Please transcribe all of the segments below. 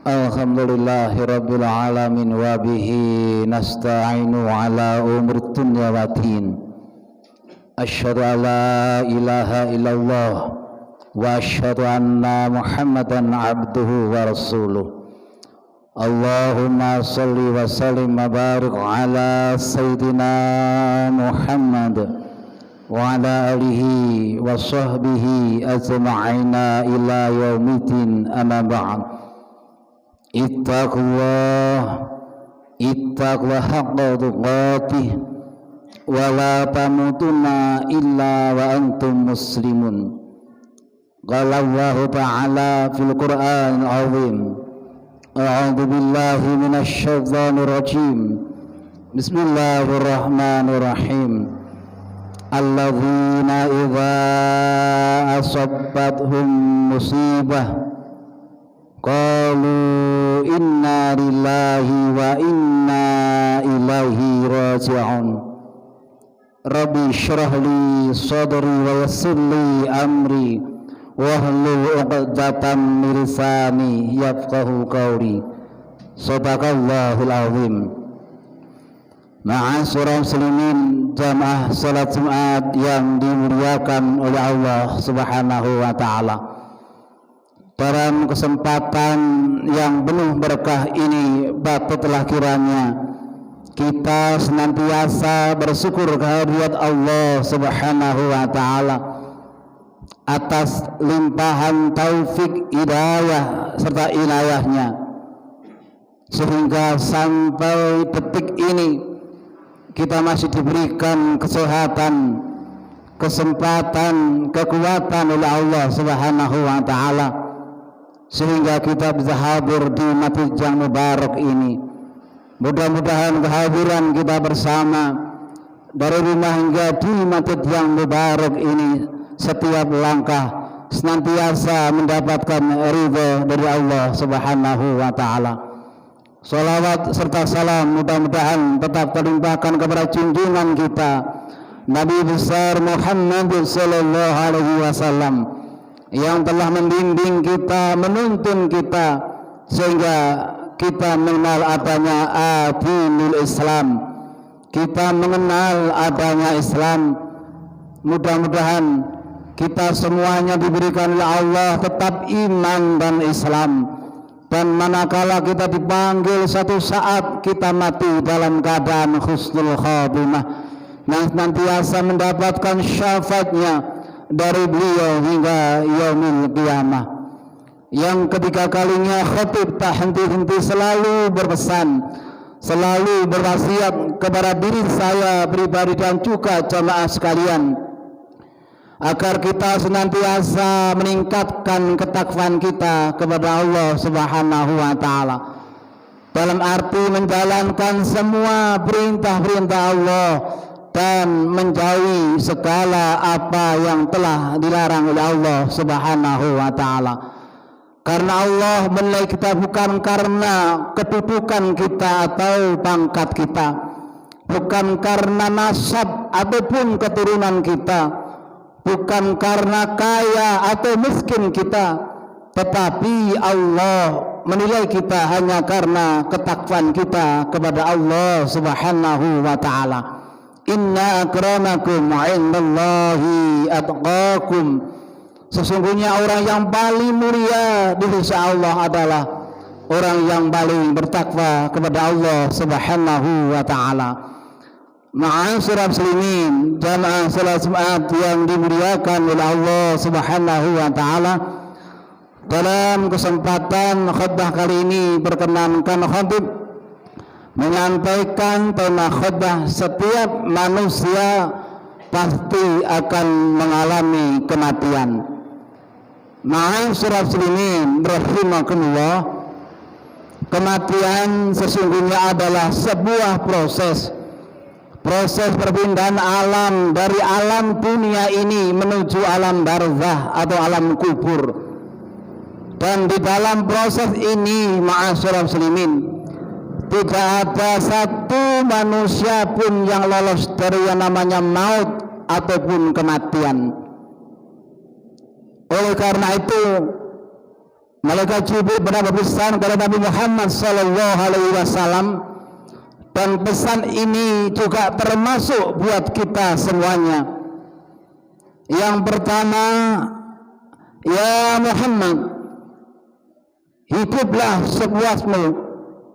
Alhamdulillahi rabbil alamin wa bihi nasta'inu ala umri dunya wa din. Asyhadu an la ilaha illallah wa asyhadu anna Muhammadan abduhu wa rasuluh. Allahumma salli wa sallim wa barik ala sayyidina Muhammad wa ala alihi wa sahbihi ajma'ina ila yaumiddin, amma ba'd. Ittaqullah haqqa tuqatih wa la tamutunna illa wa antum muslimun. Qala Allah ta'ala fil Qur'an al-azim, a'udzu billahi minasy syaithanir rajim. Bismillahirrahmanirrahim. Alladzina idza asabathum musibah qalu inna lillahi wa inna ilaihi raji'un. Rabbi shrah li sadri wa yassir li amri wahlul 'uqdatam min lisani yafqahu qawli. Shadaqallahul azim. Ma'asyiral muslimin, jamaah salat Jumat yang dimuliakan oleh Allah Subhanahu wa taala. Dalam kesempatan yang penuh berkah ini, patutlah kiranya kita senantiasa bersyukur kehadirat Allah Subhanahu wa taala atas limpahan taufik, hidayah serta inayahnya, sehingga sampai detik ini kita masih diberikan kesehatan, kesempatan, kekuatan oleh Allah Subhanahu wa taala, sehingga kita bisa hadir di masjid yang mubarak ini. Mudah-mudahan kehadiran kita bersama dari rumah hingga di masjid yang mubarak ini, setiap langkah senantiasa mendapatkan ridha dari Allah Subhanahu wa taala. Salawat serta salam mudah-mudahan tetap terlimpahkan kepada junjungan kita Nabi besar Muhammad sallallahu alaihi wasallam, yang telah membimbing kita, menuntun kita sehingga kita mengenal adanya dinul Islam, kita mengenal adanya Islam. Mudah-mudahan kita semuanya diberikan oleh Allah tetap iman dan Islam, dan manakala kita dipanggil satu saat kita mati dalam keadaan husnul khatimah, yang senantiasa mendapatkan syafaatnya dari beliau hingga yaumil qiyamah, yang ketiga kalinya khatib tak henti-henti selalu berpesan, selalu berwasiat kepada diri saya pribadi dan juga jamaah sekalian, agar kita senantiasa meningkatkan ketakwaan kita kepada Allah Subhanahu wa taala, dalam arti menjalankan semua perintah-perintah Allah dan menjauhi segala apa yang telah dilarang oleh Allah Subhanahu wa taala. Karena Allah menilai kita bukan karena kedudukan kita atau pangkat kita, bukan karena nasab ataupun keturunan kita, bukan karena kaya atau miskin kita, tetapi Allah menilai kita hanya karena ketakwaan kita kepada Allah Subhanahu wa taala. Inna akramakum 'indallahi atqakum. Sesungguhnya orang yang paling mulia di sisi Allah adalah orang yang paling bertakwa kepada Allah Subhanahu wa taala. Ma'asyiral muslimin, jamaah salat Jumat yang dimuliakan oleh Allah Subhanahu wa taala, dalam kesempatan khutbah kali ini perkenankan khatib menyampaikan tema khutbah setiap manusia pasti akan mengalami kematian. Ma'asyiral muslimin rahimakumullah, kematian sesungguhnya adalah sebuah proses perpindahan alam dari alam dunia ini menuju alam barzah atau alam kubur. Dan di dalam proses ini, ma'asyiral muslimin, tidak ada satu manusia pun yang lolos dari yang namanya maut ataupun kematian. Oleh karena itu, Malaikat Jibril pernah berpesan kepada Nabi Muhammad sallallahu alaihi wasallam, dan pesan ini juga termasuk buat kita semuanya. Yang pertama, ya Muhammad, hiduplah sepuasmu,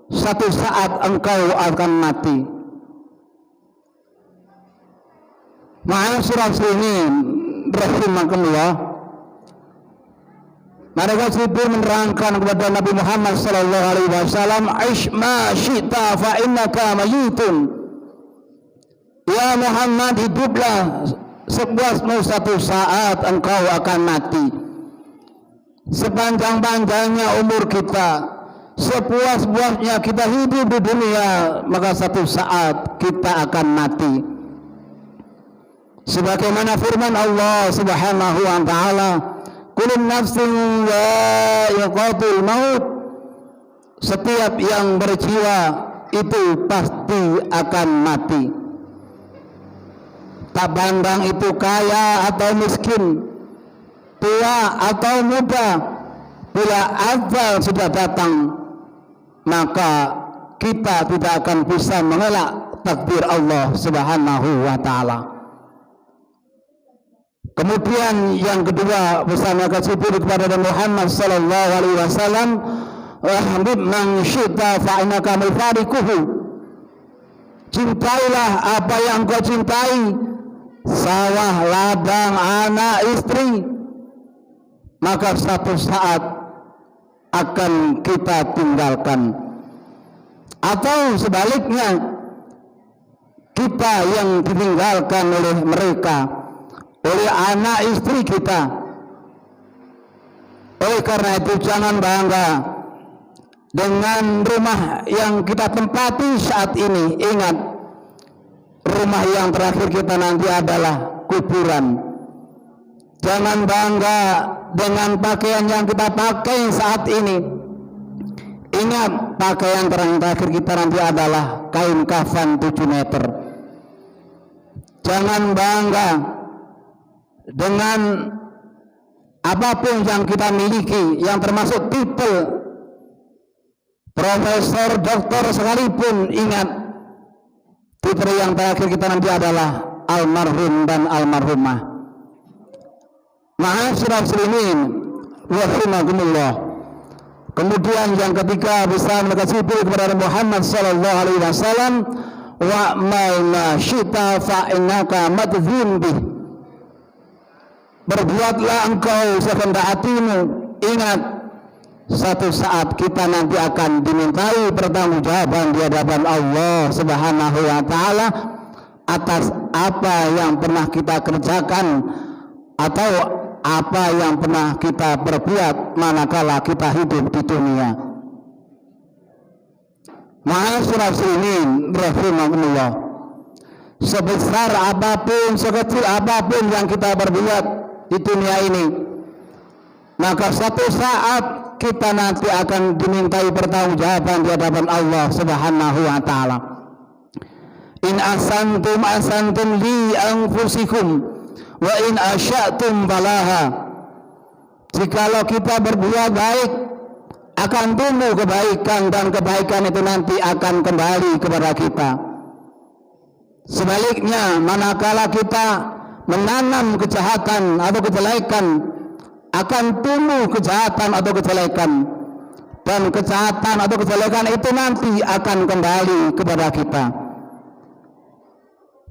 satu saat engkau akan mati. Ma'asyiral muslimin rahimakumullah. Malaikat Jibril menerangkan kepada Nabi Muhammad sallallahu alaihi wasallam, "Aish ma syi'ta fa innaka mayitun." Ya Muhammad, hiduplah sepuasmu, satu saat engkau akan mati. Sepanjang-panjangnya umur kita, sepuas-puasnya kita hidup di dunia, maka satu saat kita akan mati. Sebagaimana firman Allah Subhanahu wa taala, "Kullu nafsin dha'iqatul maut." Setiap yang berjiwa itu pasti akan mati. Tak pandang itu kaya atau miskin, tua atau muda, bila ajal sudah datang, maka kita tidak akan bisa mengelak takdir Allah Subhanahu wa taala. Kemudian yang kedua, pesan malaikat Jibril kepada Nabi Muhammad sallallahu alaihi wasallam, "Wahbib man syi'ta fa innaka mufariquhu." Cintailah apa yang kau cintai, sawah, ladang, anak, istri, maka satu saat akan kita tinggalkan. Atau sebaliknya, kita yang ditinggalkan oleh mereka, oleh anak istri kita. Oleh karena itu jangan bangga dengan rumah yang kita tempati saat ini. Ingat, rumah yang terakhir kita nanti adalah kuburan. Jangan bangga dengan pakaian yang kita pakai saat ini. Ingat, pakaian terakhir kita nanti adalah kain kafan 7 meter. Jangan bangga dengan apapun yang kita miliki, yang termasuk titel profesor, doktor sekalipun. Ingat, titel yang terakhir kita nanti adalah almarhum dan almarhumah. Ma'asyiral muslimin rahimakumullah. Kemudian yang ketiga, bisa malaikat Jibril kepada Muhammad sallallahu alaihi wasallam, "Wa ma syi'ta fa innaka madhun bih." Berbuatlah engkau sekehendak hatimu. Ingat, satu saat kita nanti akan dimintai pertanggungjawaban di hadapan Allah Subhanahu wa taala atas apa yang pernah kita kerjakan atau apa yang pernah kita perbuat manakala kita hidup di dunia. Ma'asyiral muslimin rahimakumullah. Sebesar apapun, sekecil apapun yang kita perbuat di dunia ini, maka satu saat kita nanti akan dimintai pertanggungjawaban di hadapan Allah Subhanahu wa taala. In asantum asantum li anfusikum wa in asya'tum falaha. Jikalau kita berbuat baik, akan tumbuh kebaikan, dan kebaikan itu nanti akan kembali kepada kita. Sebaliknya, manakala kita menanam kejahatan atau kejelekan, akan tumbuh kejahatan atau kejelekan, dan kejahatan atau kejelekan itu nanti akan kembali kepada kita.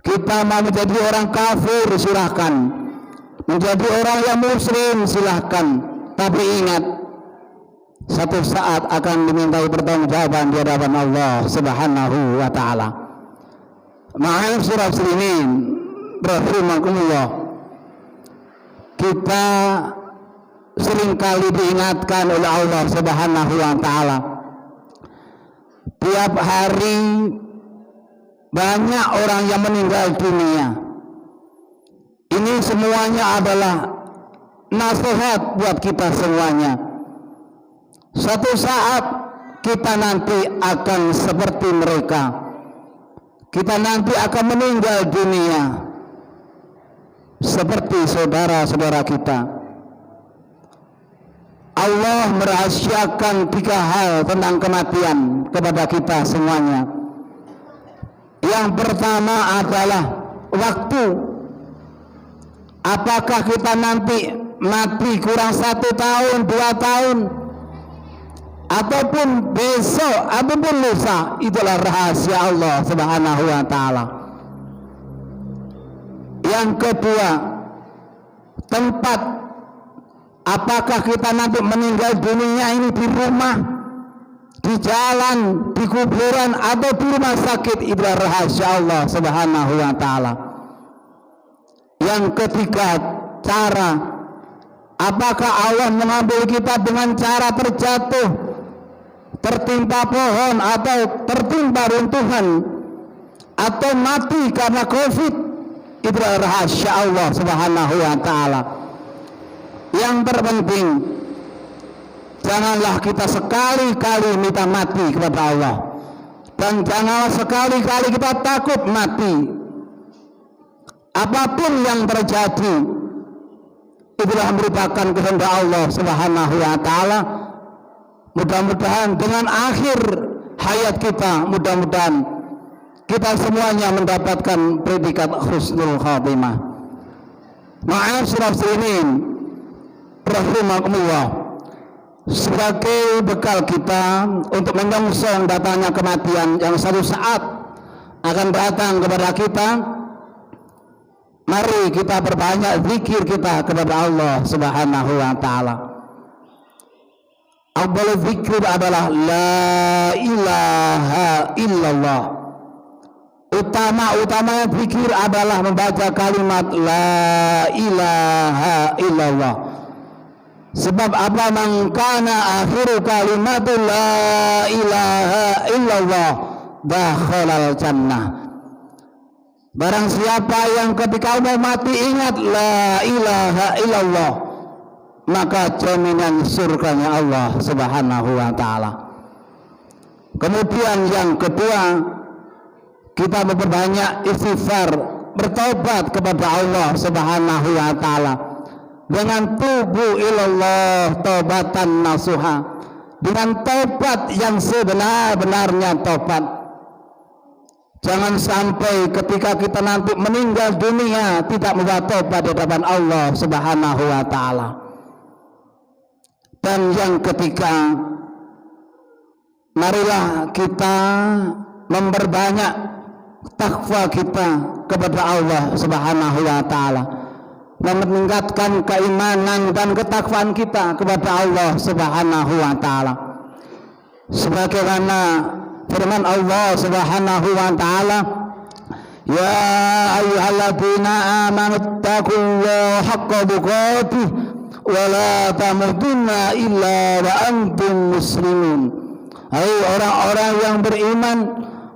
Kita mau menjadi orang kafir, silahkan. Menjadi orang yang muslim, silahkan. Tapi ingat, satu saat akan dimintai pertanggungjawaban di hadapan Allah Subhanahu wa taala. Ma'asyiral muslimin rahimakumullah. Kita seringkali diingatkan oleh Allah Subhanahu wa taala. Tiap hari banyak orang yang meninggal dunia. Ini semuanya adalah nasihat buat kita semuanya. Suatu saat kita nanti akan seperti mereka. Kita nanti akan meninggal dunia seperti saudara-saudara kita. Allah merahasiakan 3 hal tentang kematian kepada kita semuanya. Yang pertama adalah waktu. Apakah kita nanti mati kurang 1 tahun, 2 tahun, ataupun besok, ataupun lusa, itulah rahasia Allah Subhanahu wa ta'ala. Yang kedua, tempat. Apakah kita nanti meninggal dunia ini di rumah, di jalan, di kuburan, atau di rumah sakit, itulah rahasia Allah Subhanahu wa ta'ala. Yang ketiga, cara. Apakah Allah mengambil kita dengan cara terjatuh, tertimpa pohon, atau tertimpa runtuhan, atau mati karena COVID? Itulah rahasia Allah Subhanahu wa ta'ala. Yang terpenting, janganlah kita sekali-kali minta mati kepada Allah, dan janganlah sekali-kali kita takut mati. Apapun yang terjadi, itulah merupakan kehendak Allah Subhanahu wa ta'ala. Mudah-mudahan dengan akhir hayat kita, mudah-mudahan kita semuanya mendapatkan predikat husnul khatimah. Ma'asyiral muslimin rahimakumullah, sebagai bekal kita untuk menyongsong datangnya kematian yang suatu saat akan datang kepada kita, mari kita perbanyak zikir kita kepada Allah Subhanahu wa ta'ala. Afdhalul zikir adalah la ilaha illallah. Utama-utamanya zikir adalah membaca kalimat la ilaha illallah. Sebab apa? Man kana akhiru kalimatu la ilaha illallah dakhalal jannah. Barang siapa yang ketika mau mati ingat la ilaha illallah, maka jaminan surganya Allah Subhanahu wa ta'ala. Kemudian yang kedua, kita memperbanyak istighfar, bertobat kepada Allah Subhanahu wa ta'ala dengan tubu ilallah taubatan nasuha, dengan tobat yang sebenar-benarnya tobat. Jangan sampai ketika kita nanti meninggal dunia tidak membuat tobat di hadapan Allah Subhanahu wa ta'ala. Dan yang ketiga, marilah kita memperbanyak takwa kita kepada Allah Subhanahu wa ta'ala, meningkatkan keimanan dan ketakwaan kita kepada Allah Subhanahu wa ta'ala. Sebagaimana firman Allah Subhanahu wa ta'ala, ya ayyuhalladzina amanu taqullaha haqqa tuqatih wa la tamutunna illa wa antum muslimun. Hai orang-orang yang beriman,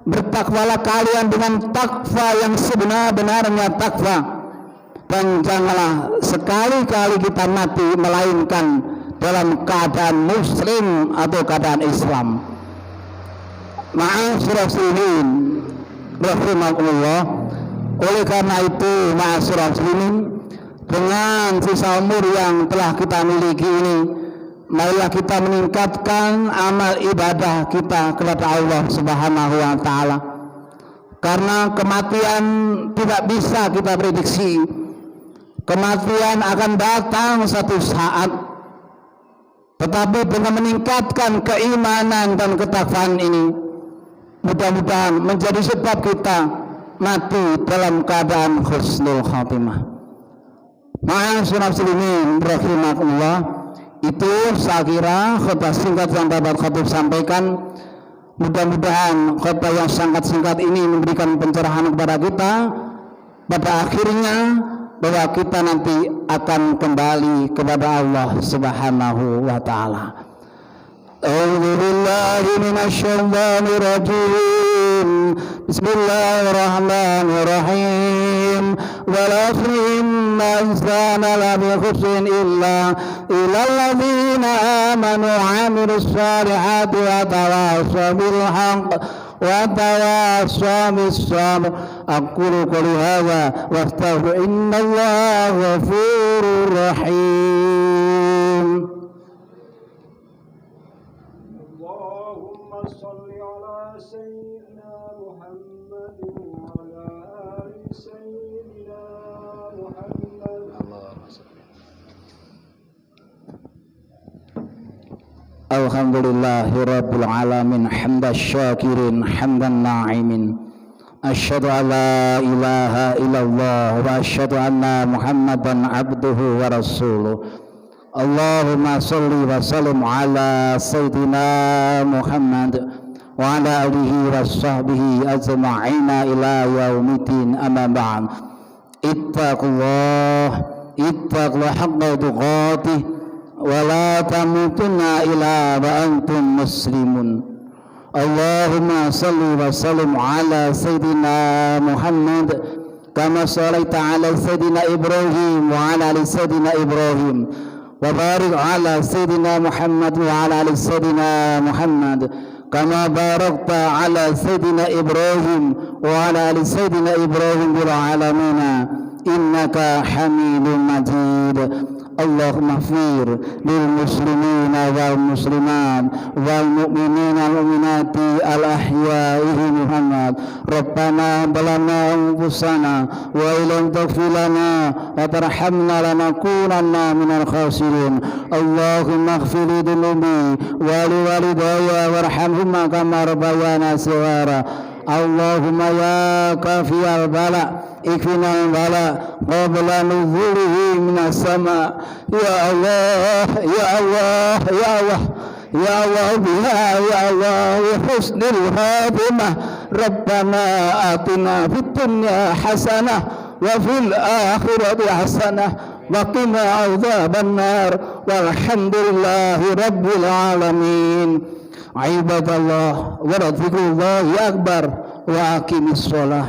bertakwalah kalian dengan takwa yang sebenar-benarnya takwa, dan janganlah sekali-kali kita mati melainkan dalam keadaan muslim atau keadaan Islam. Ma'asyiral muslimin rahimakumullah, oleh karena itu ma'asyiral muslimin, dengan sisa umur yang telah kita miliki ini, marilah kita meningkatkan amal ibadah kita kepada Allah Subhanahu wa ta'ala. Karena kematian tidak bisa kita prediksi. Kematian akan datang satu saat. Tetapi dengan meningkatkan keimanan dan ketakwaan ini, mudah-mudahan menjadi sebab kita mati dalam keadaan husnul khatimah. Ma'asyiral muslimin rahimakumullah, itu saya kira khutbah singkat yang dapat khatib sampaikan. Mudah-mudahan khutbah yang sangat singkat ini memberikan pencerahan kepada kita pada akhirnya bahwa kita nanti akan kembali kepada Allah Subhanahu wa ta'ala. A'udzu billahi minasyaitonir rajim. Bismillahirrahmanirrahim. Wal 'asri innal insana lafi khusrin illa alladzina amanu wa 'amilus solihati wa tawassaw bil haqq wa tawassaw bis sabr. Aqulu qouli hadza wa astaghfiru innallaha ghafurur rahim. اللهم صل على سيدنا محمد وعلى آل سيدنا محمد. Alhamdulillahirabbil alamin hamdan syakirin hamdan na'imin. Asyhadu an la ilaha illallah wa asyhadu anna Muhammadan abduhu wa rasuluh. Allahumma shalli wa sallim ala sayyidina Muhammad wa ala alihi wa sahbihi ajma'ina ila yaumiddin, amma ba'd. Ittaqullah haqqa tuqatih wa la tamutunna illa wa antum muslimun. Allahumma salli wa sallim ala sayyidina Muhammad kama shallaita ala sayyidina Ibrahim wa ala ali sayyidina Ibrahim wa barik ala sayyidina Muhammad wa ala ali sayyidina Muhammad kama barakta ala sayyidina Ibrahim wa ala ali sayyidina Ibrahim bil alamin innaka Hamidum Majid. Allahumma ighfir lil muslimina wal muslimat wal mu'minina wal mu'minati al ahya'i Muhammad. Rabbana balamna anfusana wa illam taghfir lana wa tarhamna lanakunanna minal khasirin. Allahumma ighfir li dhunubi wa li walidayya warhamhuma kama rabbayana shighara. Allahumma ya kafiyal bala ikfinal bala qabla nuzulihi minas sama. Ya Allah, ya Allah, ya Allah, ya Allah, ya Allah, ya husnul khatimah. Rabbana atina fid dunya hasanah wa fil akhirati hasanah wa qina adzaban nar. Walhamdulillahi rabbil alamin. Ibadallah wa dzikrullahi akbar wa aqimis shalah.